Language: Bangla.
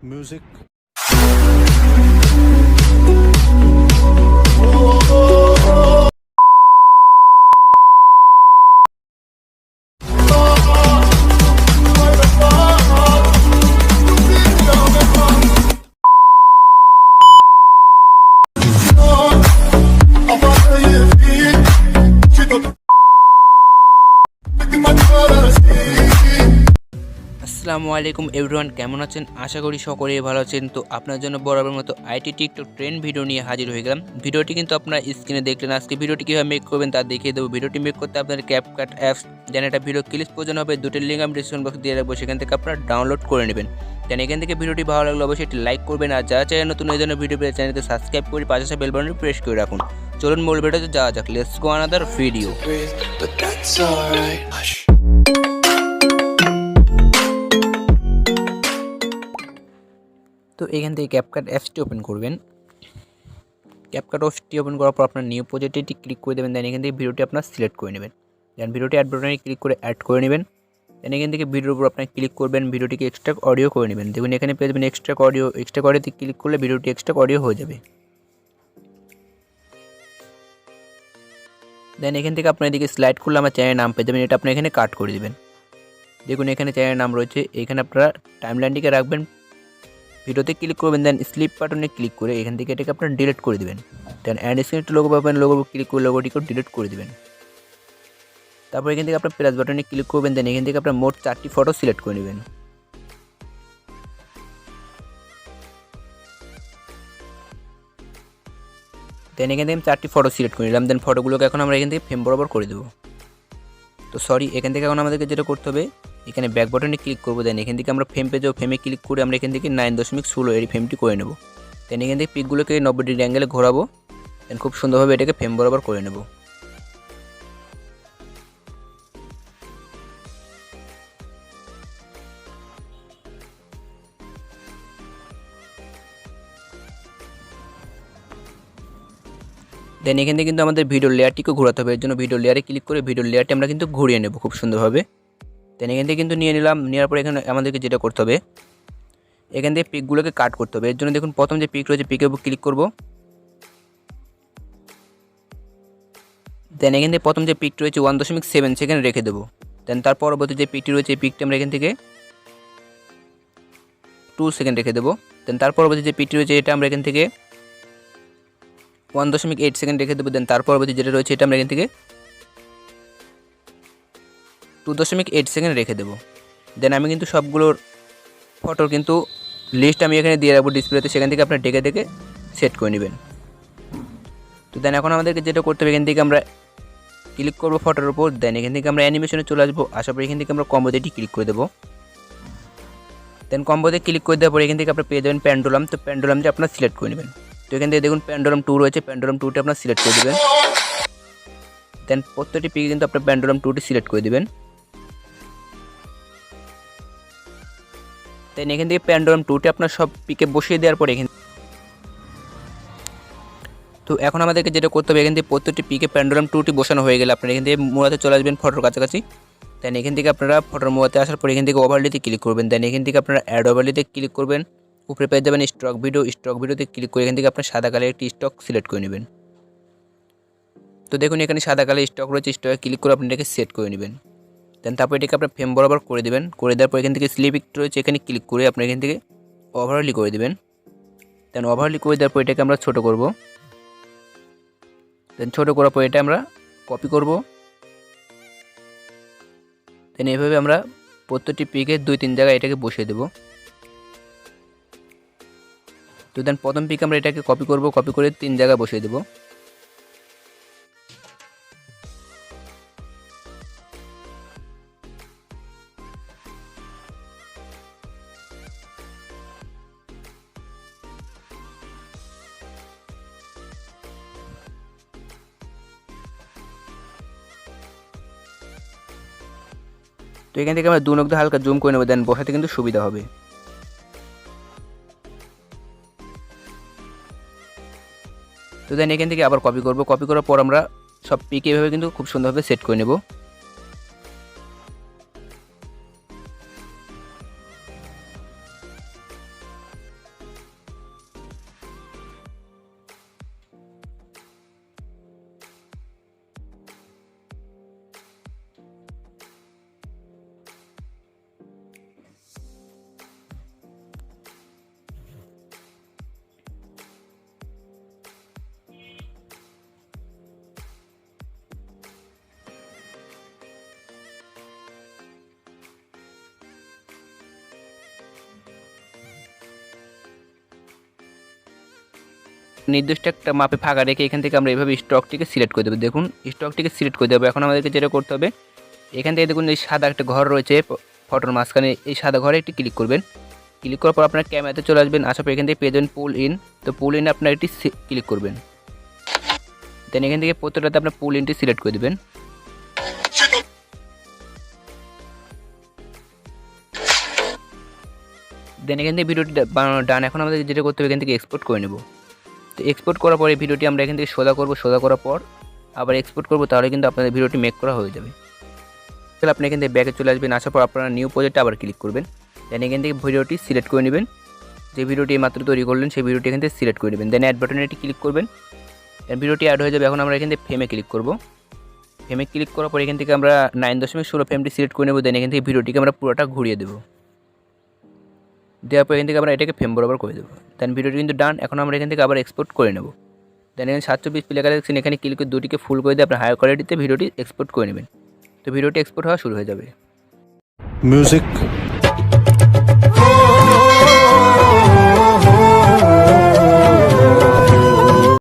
music. আসসালামু আলাইকুম এভরিওয়ান, কেমন আছেন? আশা করি সকলেই ভালো আছেন। তো আপনার জন্য বরাবর মতো আইটি টিকটক ট্রেন্ড ভিডিও নিয়ে হাজির হয়ে গেলাম। ভিডিওটি কিন্তু আপনারা স্ক্রিনে দেখলেন। আজকে ভিডিওটি কীভাবে মেক করবেন তা দেখিয়ে দেবো। ভিডিওটি মেক করতে আপনাদের ক্যাপকাট অ্যাপস যেন একটা ভিডিও ক্লিপ প্রয়োজন হবে, দুটোর লিঙ্ক আমি ডিসক্রিপশন বক্সে দিয়ে রাখবো, সেখান থেকে আপনারা ডাউনলোড করে নেবেন। যেন এখান থেকে ভিডিওটি ভালো লাগলে অবশ্যই একটি লাইক করবেন, আর যারা চাই নতুন এই ধরনের ভিডিও পেয়ে চ্যানেলকে সাবস্ক্রাইব করে পাশে বেল বাটনটি প্রেস করে রাখুন। চলুন মূল ভিডিওতে যাওয়া যাক। Let's go another video. তো এখান থেকে ক্যাপকাট অ্যাপসটি ওপেন করবেন। ক্যাপকাট অ্যাপসটি ওপেন করার পর আপনার নিউ প্রজেক্টটি ক্লিক করে দেবেন। দেন এখান থেকে ভিডিওটি আপনার সিলেক্ট করে নেবেন। দেন ভিডিওটি অ্যাড বাটনে ক্লিক করে অ্যাড করে নেবেন। দেন এখান থেকে ভিডিওর উপর আপনার ক্লিক করবেন, ভিডিওটিকে এক্সট্রা অডিও করে নেবেন। দেখুন এখানে পেয়ে যাবেন এক্সট্রা অডিওতে ক্লিক করলে ভিডিওটি এক্সট্রা অডিও হয়ে যাবে। দেন এখান থেকে আপনার এদিকে স্লাইড করলে আমার চ্যানেলের নাম পেয়ে যাবেন, এটা আপনি এখানে কাট করে দেবেন। দেখুন এখানে চ্যানেলের নাম রয়েছে, এখানে আপনারা টাইমলাইনটিকে রাখবেন। ভিডিওতে ক্লিক করবেন, দেন স্লিপ বাটনে ক্লিক করে এখান থেকে এটাকে আপনারা ডিলিট করে দেবেন। দেন অ্যাড স্ক্রিন লোগো পাবেন, লোগোর ক্লিক করে লোগোটিকে ডিলিট করে দেবেন। তারপর এখান থেকে আপনার প্লাস বাটনে ক্লিক করবেন। দেন এখান থেকে আপনার মোট 4টি ফটো সিলেক্ট করে নেবেন। দেন এখান থেকে আমি 4টি ফটো সিলেক্ট করে নিলাম। দেন ফটোগুলোকে এখন আমরা এখান থেকে ফ্রেম বরাবর করে দেবো। তো সরি, এখান থেকে এখন আমাদেরকে যেটা করতে হবে, এখানে ব্যাক বাটনে ক্লিক করবো। দেন এখান থেকে আমরা ফ্রেম পেজেও ফ্রেমে ক্লিক করে আমরা এখান থেকে 9.16 এই ফ্রেমটি করে নেব। দেন এখান থেকে পিকগুলোকে 90 ডিগ্রি অ্যাঙ্গেলে ঘোরাবো। দেন খুব সুন্দরভাবে এটাকে ফ্রেম বরাবর করে নেব। দেন এখান থেকে কিন্তু আমাদের ভিডিও লেয়ারটিকে ঘোরাতে হবে। এর জন্য ভিডিও লেয়ারে ক্লিক করে ভিডিও লেয়ারটি আমরা কিন্তু ঘুরিয়ে নেব খুব সুন্দরভাবে। দেন এখান থেকে কিন্তু নিয়ে নিলাম। নেওয়ার পরে এখানে আমাদেরকে যেটা করতে হবে, এখান থেকে পিকগুলোকে কাট করতে হবে। এর জন্য দেখুন প্রথম যে পিক রয়েছে পিকের উপর ক্লিক করব। দেন এখান থেকে প্রথম যে পিকটি রয়েছে 1.7 সেকেন্ড রেখে দেবো। দেন তার পরবর্তী যে পিকটি রয়েছে এই পিকটি আমরা এখান থেকে 2 সেকেন্ড রেখে দেবো। দেন তার পরবর্তী যে পিকটি রয়েছে এটা আমরা এখান থেকে 1.8 সেকেন্ড রেখে দেবো। দেন তার পরবর্তী যেটা রয়েছে এটা আমরা এখান থেকে 2.8 সেকেন্ড রেখে দেবো। দেন আমি কিন্তু সবগুলোর ফটোর কিন্তু লিস্ট আমি এখানে দিয়ে রাখবো ডিসপ্লেতে, সেখান থেকে আপনার ডেকে ডেকে সেট করে নেবেন। তো দেন এখন আমাদেরকে যেটা করতে হবে, এখান থেকে আমরা ক্লিক করবো ফটোর উপর। দেন এখান থেকে আমরা অ্যানিমেশনে চলে আসবো। আসার পর এখান থেকে আমরা কম্বোতে ক্লিক করে দেবো। দেন কম্বোতে ক্লিক করে দেওয়ার পর এখান থেকে আপনার পেয়ে যাবেন প্যান্ডুলাম। তো প্যান্ডুলামটি আপনার সিলেক্ট করে নেবেন। তো এখান থেকে দেখুন প্যান্ডুলাম 2 রয়েছে, প্যান্ডুলাম 2টি আপনার সিলেক্ট করে দেবেন। দেন প্রত্যেকটি পিকে কিন্তু আপনার প্যান্ডুলাম 2টি সিলেক্ট করে দেবেন। দেন এখান থেকে প্যান্ডুলাম 2টি আপনার সব পিকে বসিয়ে দেওয়ার পরে তো এখন আমাদেরকে যেটা করতে হবে, এখান থেকে প্রত্যেকটি পিকে প্যান্ডুলাম 2টি বসানো হয়ে গেলে আপনারা এখান থেকে মোড়াতে চলে আসবেন ফটোর কাছাকাছি। দেন এখান থেকে আপনারা ফটোর মোড়াতে আসার পর এখান থেকে ওভারলিতে ক্লিক করবেন। দেন এখান থেকে আপনারা অ্যাড ওভারলিতে ক্লিক করবেন। উপরে পেয়ে যাবেন স্টক ভিডিওতে ক্লিক করে এখান থেকে আপনার সাদা কালারের একটি স্টক সিলেক্ট করে নেবেন। তো দেখুন এখানে সাদা কালারের স্টক রয়েছে, স্টকে ক্লিক করে আপনি এটাকে সেট করে নেবেন। দেন তারপর এটাকে আপনার ফ্রেম বরাবর করে দেবেন। করে দেওয়ার পর এখান থেকে স্লিপ রয়েছে, এখানে ক্লিক করে আপনি এখান থেকে ওভারলি করে দেবেন। দেন ওভারলি করে দেওয়ার পর এটাকে আমরা ছোটো করব। দেন ছোটো করার পর এটা আমরা কপি করব। দেন এইভাবে আমরা প্রত্যেকটি পিকে 2-3 জায়গায় এটাকে বসিয়ে দেব। তো দেন প্রথম পিকে আমরা এটাকে কপি করে 3 জায়গায় বসিয়ে দেব। তো এখান থেকে আমরা 2 নখ দিয়ে হালকা জুম করে নেব। দেন বসাতে কিন্তু সুবিধা হবে। তো দেন এখান থেকে আবার কপি করার পর আমরা সব পিকে এভাবে কিন্তু খুব সুন্দরভাবে সেট করে নেব। নির্দিষ্ট একটা মাপে ফাঁকা রেখে এখান থেকে আমরা এইভাবে স্টকটিকে সিলেক্ট করে দেবো। দেখুন স্টকটিকে সিলেক্ট করে দেবো। এখন আমাদেরকে যেটা করতে হবে, এখান থেকে দেখুন এই সাদা একটা ঘর রয়েছে ফটোর মাঝখানে, এই সাদা ঘরে একটি ক্লিক করবেন। ক্লিক করার পর আপনার ক্যামেরাতে চলে আসবেন, আসার পর এখান থেকে পেয়ে যাবেন পুল ইন। তো পুল ইনে আপনার একটি ক্লিক করবেন। দেন এখান থেকে প্রত্যেকটাতে আপনার পুল ইনটি সিলেক্ট করে দেবেন। দেন এখান থেকে ভিডিওটি বানানো ডান। এখন আমাদের যেটা করতে হবে, এখান থেকে এক্সপোর্ট করে নেব। তো এক্সপোর্ট করার পরে ভিডিওটি আমরা এখান থেকে সোজা করব, সোজা করার পর আবার এক্সপোর্ট করব, তাহলে কিন্তু আপনাদের ভিডিওটি মেক করা হয়ে যাবে। তাহলে আপনি এখান থেকে ব্যাকে চলে আসবেন, আসার পর আপনারা নিউ প্রজেক্টে আবার ক্লিক করবেন। দেন এখান থেকে ভিডিওটি সিলেক্ট করে নেবেন, যে ভিডিওটি মাত্র তৈরি করলেন সেই ভিডিওটি এখান থেকে সিলেক্ট করে নেবেন। দেন অ্যাড বাটনে এটি ক্লিক করবেন, দেন ভিডিওটি অ্যাড হয়ে যাবে। এখন আমরা এখান থেকে ফ্রেমে ক্লিক করব। ফ্রেমে ক্লিক করার পর এখান থেকে আমরা 9.16 ফ্রেমটি সিলেক্ট করে নেব। দেন এখান থেকে ভিডিওটিকে আমরা পুরোটা ঘুরিয়ে দেবো। দেওয়ার পর এখান থেকে আমরা এটাকে ফ্রেম বরাবর করে দেবো। দেন ভিডিওটি কিন্তু ডান। এখন আমরা এখান থেকে আবার এক্সপোর্ট করে নেব। দেন এখানে 720p লেখা দেখছেন, এখানে ক্লিক করে দুটিকে ফুল করে দিয়ে আপনার হায়ার কোয়ালিটিতে ভিডিওটি এক্সপোর্ট করে নেবেন। তো ভিডিওটি এক্সপোর্ট হওয়া শুরু হয়ে যাবে। মিউজিক